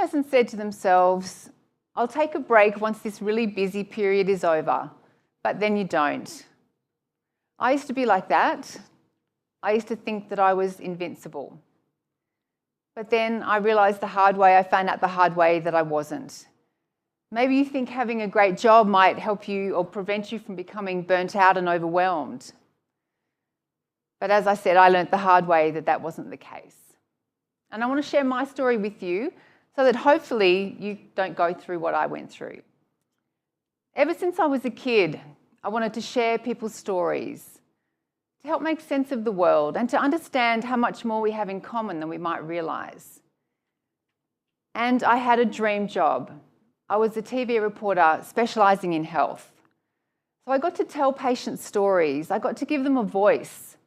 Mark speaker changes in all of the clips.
Speaker 1: hasn't said to themselves, I'll take a break once this really busy period is over, but then you don't? I used to be like that. I used to think that I was invincible. But then I realised I found out the hard way that I wasn't. Maybe you think having a great job might help you or prevent you from becoming burnt out and overwhelmed. But as I said, I learnt the hard way that that wasn't the case. And I want to share my story with you so that hopefully you don't go through what I went through. Ever since I was a kid, I wanted to share people's stories, to help make sense of the world and to understand how much more we have in common than we might realise. And I had a dream job. I was a TV reporter specialising in health. So I got to tell patients stories. I got to give them a voice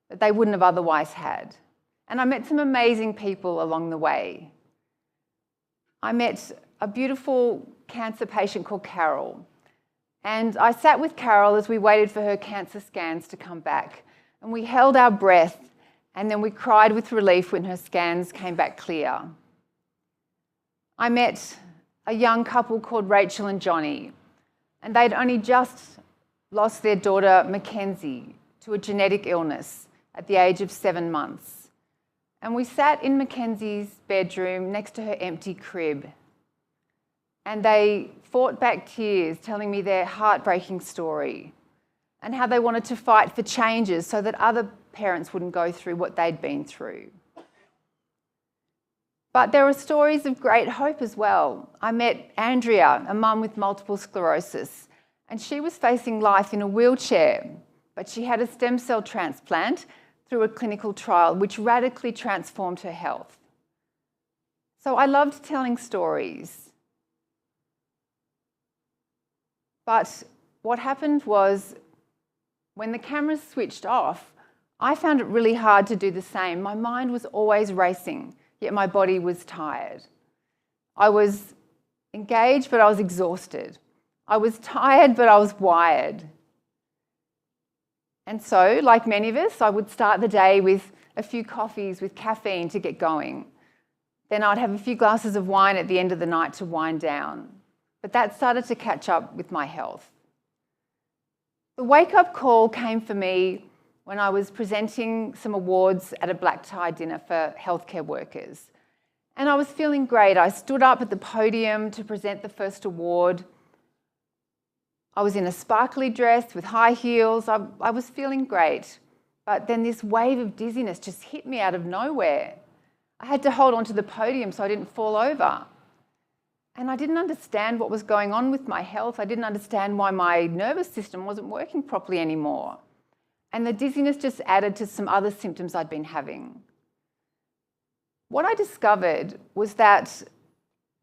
Speaker 1: that they wouldn't have otherwise had. And I met some amazing people along the way. I met a beautiful cancer patient called Carol. And I sat with Carol as we waited for her cancer scans to come back. And we held our breath, and then we cried with relief when her scans came back clear. I met a young couple called Rachel and Johnny, and they'd only just lost their daughter Mackenzie to a genetic illness at the age of 7 months. And we sat in Mackenzie's bedroom next to her empty crib, and they fought back tears telling me their heartbreaking story and how they wanted to fight for changes so that other parents wouldn't go through what they'd been through. But there are stories of great hope as well. I met Andrea, a mum with multiple sclerosis, and she was facing life in a wheelchair, but she had a stem cell transplant through a clinical trial which radically transformed her health. So I loved telling stories. But what happened was, when the cameras switched off, I found it really hard to do the same. My mind was always racing, yet my body was tired. I was engaged, but I was exhausted. I was tired, but I was wired. And so, like many of us, I would start the day with a few coffees with caffeine to get going. Then I'd have a few glasses of wine at the end of the night to wind down. But that started to catch up with my health. The wake-up call came for me when I was presenting some awards at a black tie dinner for healthcare workers. And I was feeling great. I stood up at the podium to present the first award. I was in a sparkly dress with high heels. I was feeling great. But then this wave of dizziness just hit me out of nowhere. I had to hold onto the podium so I didn't fall over. And I didn't understand what was going on with my health. I didn't understand why my nervous system wasn't working properly anymore. And the dizziness just added to some other symptoms I'd been having. What I discovered was that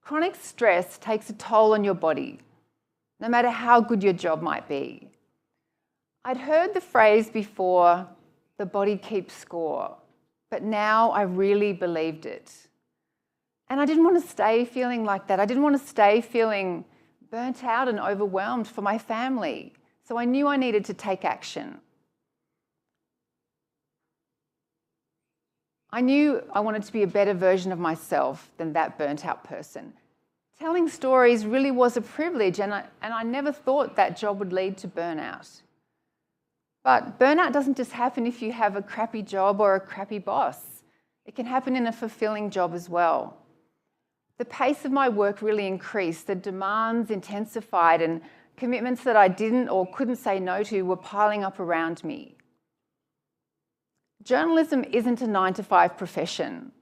Speaker 1: chronic stress takes a toll on your body, no matter how good your job might be. I'd heard the phrase before, the body keeps score, but now I really believed it. And I didn't want to stay feeling like that. I didn't want to stay feeling burnt out and overwhelmed for my family. So I knew I needed to take action. I knew I wanted to be a better version of myself than that burnt out person. Telling stories really was a privilege, and I never thought that job would lead to burnout. But burnout doesn't just happen if you have a crappy job or a crappy boss. It can happen in a fulfilling job as well. The pace of my work really increased, the demands intensified, and commitments that I didn't or couldn't say no to were piling up around me. Journalism isn't a 9-to-5 profession,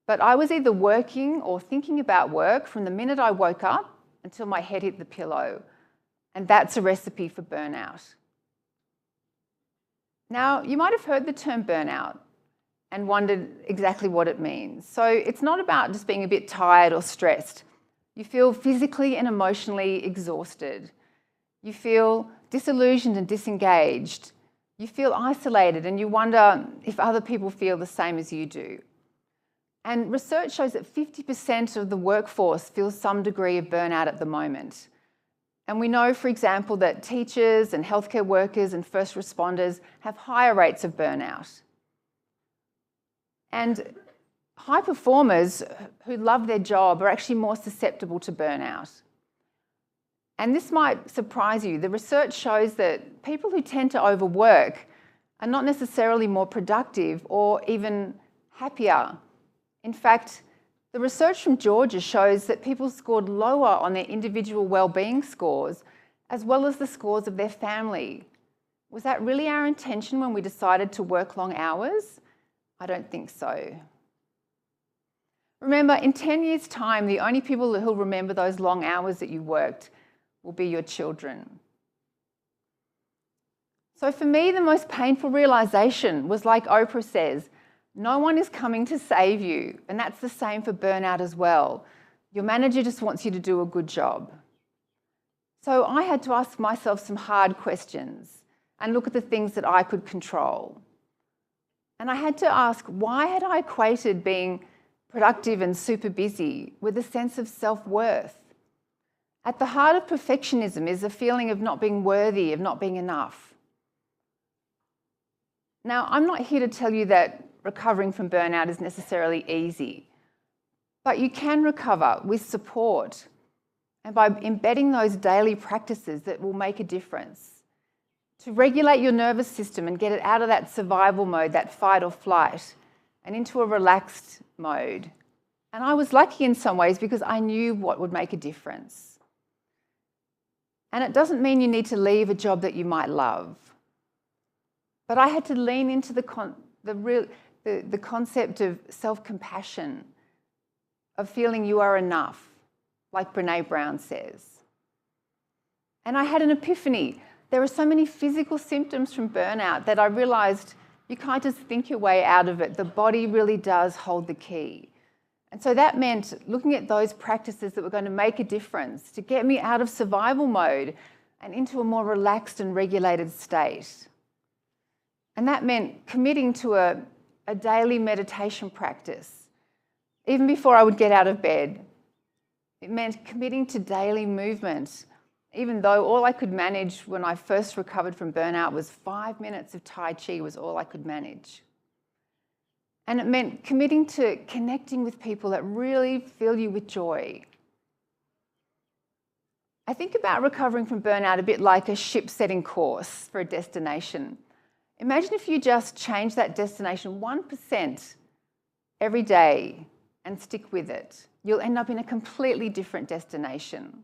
Speaker 1: but I was either working or thinking about work from the minute I woke up until my head hit the pillow, and that's a recipe for burnout. Now, you might have heard the term burnout and wondered exactly what it means. So it's not about just being a bit tired or stressed. You feel physically and emotionally exhausted. You feel disillusioned and disengaged. You feel isolated and you wonder if other people feel the same as you do. And research shows that 50% of the workforce feels some degree of burnout at the moment. And we know, for example, that teachers and healthcare workers and first responders have higher rates of burnout. And high performers who love their job are actually more susceptible to burnout. And this might surprise you. The research shows that people who tend to overwork are not necessarily more productive or even happier. In fact, the research from Georgia shows that people scored lower on their individual well-being scores as well as the scores of their family. Was that really our intention when we decided to work long hours? I don't think so. Remember, in 10 years' time, the only people who'll remember those long hours that you worked will be your children. So for me, the most painful realization was, like Oprah says, no one is coming to save you. And that's the same for burnout as well. Your manager just wants you to do a good job. So I had to ask myself some hard questions and look at the things that I could control. And I had to ask, why had I equated being productive and super busy with a sense of self-worth? At the heart of perfectionism is a feeling of not being worthy, of not being enough. Now, I'm not here to tell you that recovering from burnout is necessarily easy, but you can recover with support and by embedding those daily practices that will make a difference. To regulate your nervous system and get it out of that survival mode, that fight or flight, and into a relaxed mode. And I was lucky in some ways because I knew what would make a difference. And it doesn't mean you need to leave a job that you might love. But I had to lean into the concept of self-compassion, of feeling you are enough, like Brené Brown says. And I had an epiphany. There are so many physical symptoms from burnout that I realised you can't just think your way out of it. The body really does hold the key. And so that meant looking at those practices that were going to make a difference to get me out of survival mode and into a more relaxed and regulated state. And that meant committing to a daily meditation practice, even before I would get out of bed. It meant committing to daily movement, even though all I could manage when I first recovered from burnout was 5 minutes of Tai Chi was all I could manage. And it meant committing to connecting with people that really fill you with joy. I think about recovering from burnout a bit like a ship setting course for a destination. Imagine if you just change that destination 1% every day and stick with it. You'll end up in a completely different destination.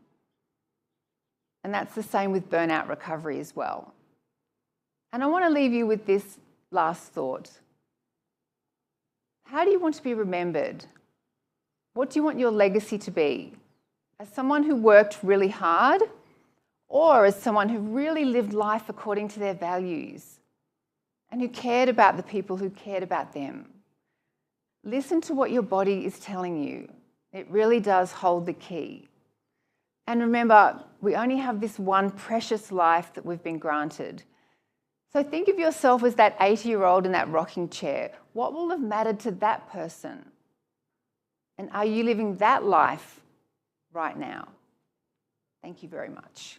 Speaker 1: And that's the same with burnout recovery as well. And I want to leave you with this last thought. How do you want to be remembered? What do you want your legacy to be? As someone who worked really hard, or as someone who really lived life according to their values and who cared about the people who cared about them? Listen to what your body is telling you. It really does hold the key. And remember, we only have this one precious life that we've been granted. So think of yourself as that 80-year-old in that rocking chair. What will have mattered to that person? And are you living that life right now? Thank you very much.